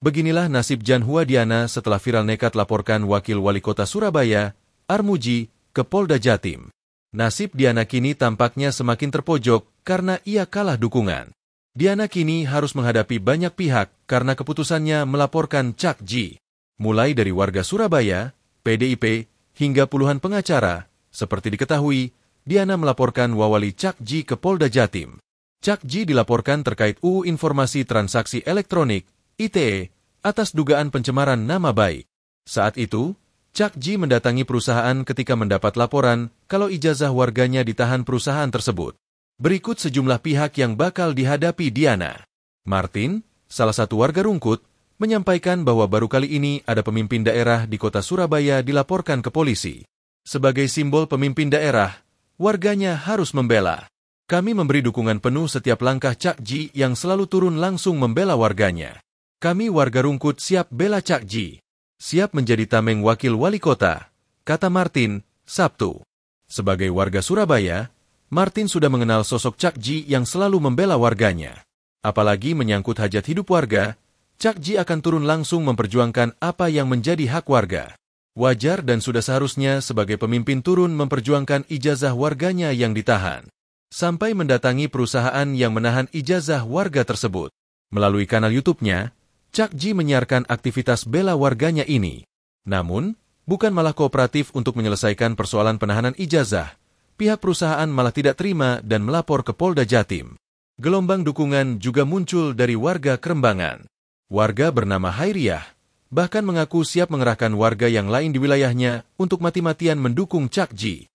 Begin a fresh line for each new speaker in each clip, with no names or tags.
Beginilah nasib Jan Huadiana setelah viral nekat laporkan Wakil Wali Kota Surabaya, Armuji, ke Polda Jatim. Nasib Diana kini tampaknya semakin terpojok karena ia kalah dukungan. Diana kini harus menghadapi banyak pihak karena keputusannya melaporkan Cak Ji. Mulai dari warga Surabaya, PDIP, hingga puluhan pengacara. Seperti diketahui, Diana melaporkan Wawali Cak Ji ke Polda Jatim. Cak Ji dilaporkan terkait UU Informasi Transaksi Elektronik, ITE, atas dugaan pencemaran nama baik. Saat itu, Cak Ji mendatangi perusahaan ketika mendapat laporan kalau ijazah warganya ditahan perusahaan tersebut. Berikut sejumlah pihak yang bakal dihadapi Diana. Martin, salah satu warga Rungkut, menyampaikan bahwa baru kali ini ada pemimpin daerah di kota Surabaya dilaporkan ke polisi. Sebagai simbol pemimpin daerah, warganya harus membela. Kami memberi dukungan penuh setiap langkah Cak Ji yang selalu turun langsung membela warganya. Kami warga Rungkut siap bela Cak Ji. Siap menjadi tameng wakil wali kota, kata Martin, Sabtu. Sebagai warga Surabaya, Martin sudah mengenal sosok Cak Ji yang selalu membela warganya. Apalagi menyangkut hajat hidup warga, Cak Ji akan turun langsung memperjuangkan apa yang menjadi hak warga. Wajar dan sudah seharusnya sebagai pemimpin turun memperjuangkan ijazah warganya yang ditahan. Sampai mendatangi perusahaan yang menahan ijazah warga tersebut. Melalui kanal YouTube-nya, Cak Ji menyiarkan aktivitas bela warganya ini. Namun, bukan malah kooperatif untuk menyelesaikan persoalan penahanan ijazah. Pihak perusahaan malah tidak terima dan melapor ke Polda Jatim. Gelombang dukungan juga muncul dari warga Kerembangan. Warga bernama Hairiyah bahkan mengaku siap mengerahkan warga yang lain di wilayahnya untuk mati-matian mendukung Cak Ji.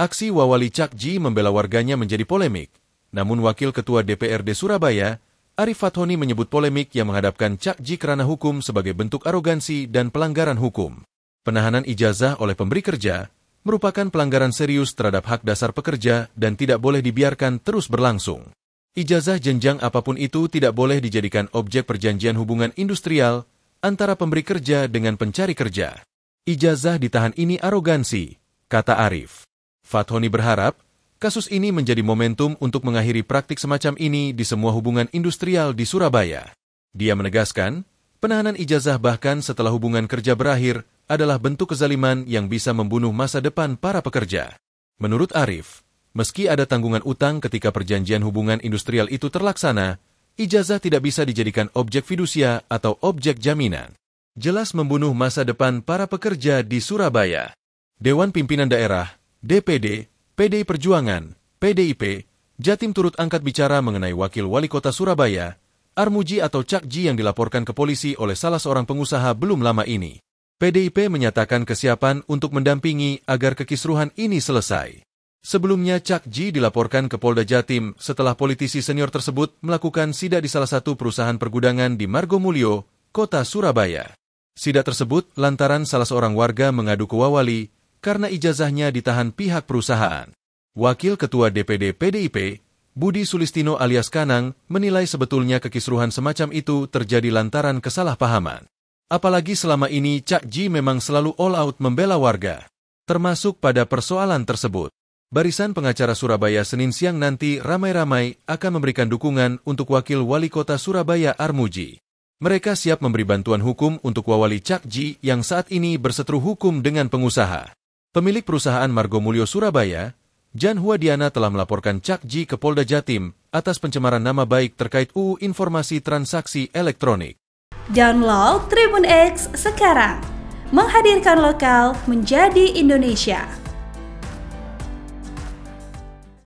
Aksi Wawali Cak Ji membela warganya menjadi polemik. Namun Wakil Ketua DPRD Surabaya, Arif Fathoni menyebut polemik yang menghadapkan Cak Ji ke ranah hukum sebagai bentuk arogansi dan pelanggaran hukum. Penahanan ijazah oleh pemberi kerja merupakan pelanggaran serius terhadap hak dasar pekerja dan tidak boleh dibiarkan terus berlangsung. Ijazah jenjang apapun itu tidak boleh dijadikan objek perjanjian hubungan industrial antara pemberi kerja dengan pencari kerja. Ijazah ditahan ini arogansi, kata Arif. Fathoni berharap kasus ini menjadi momentum untuk mengakhiri praktik semacam ini di semua hubungan industrial di Surabaya. Dia menegaskan, penahanan ijazah bahkan setelah hubungan kerja berakhir adalah bentuk kezaliman yang bisa membunuh masa depan para pekerja. Menurut Arif, meski ada tanggungan utang ketika perjanjian hubungan industrial itu terlaksana, ijazah tidak bisa dijadikan objek fidusia atau objek jaminan. Jelas membunuh masa depan para pekerja di Surabaya. Dewan Pimpinan Daerah, DPD, PDI Perjuangan, PDIP, Jatim turut angkat bicara mengenai Wakil Wali Kota Surabaya, Armuji atau Cak Ji yang dilaporkan ke polisi oleh salah seorang pengusaha belum lama ini. PDIP menyatakan kesiapan untuk mendampingi agar kekisruhan ini selesai. Sebelumnya Cak Ji dilaporkan ke Polda Jatim setelah politisi senior tersebut melakukan sidak di salah satu perusahaan pergudangan di Margomulyo, Kota Surabaya. Sidak tersebut lantaran salah seorang warga mengadu ke Wawali karena ijazahnya ditahan pihak perusahaan. Wakil Ketua DPD PDIP, Budi Sulistino alias Kanang, menilai sebetulnya kekisruhan semacam itu terjadi lantaran kesalahpahaman. Apalagi selama ini Cak Ji memang selalu all out membela warga, termasuk pada persoalan tersebut. Barisan pengacara Surabaya Senin siang nanti ramai-ramai akan memberikan dukungan untuk Wakil Wali Kota Surabaya Armuji. Mereka siap memberi bantuan hukum untuk Wawali Cak Ji yang saat ini berseteru hukum dengan pengusaha. Pemilik perusahaan Margomulyo Surabaya, Jan Huadiana telah melaporkan Cak Ji ke Polda Jatim atas pencemaran nama baik terkait UU Informasi Transaksi Elektronik.
Download Tribun X sekarang, menghadirkan lokal menjadi Indonesia.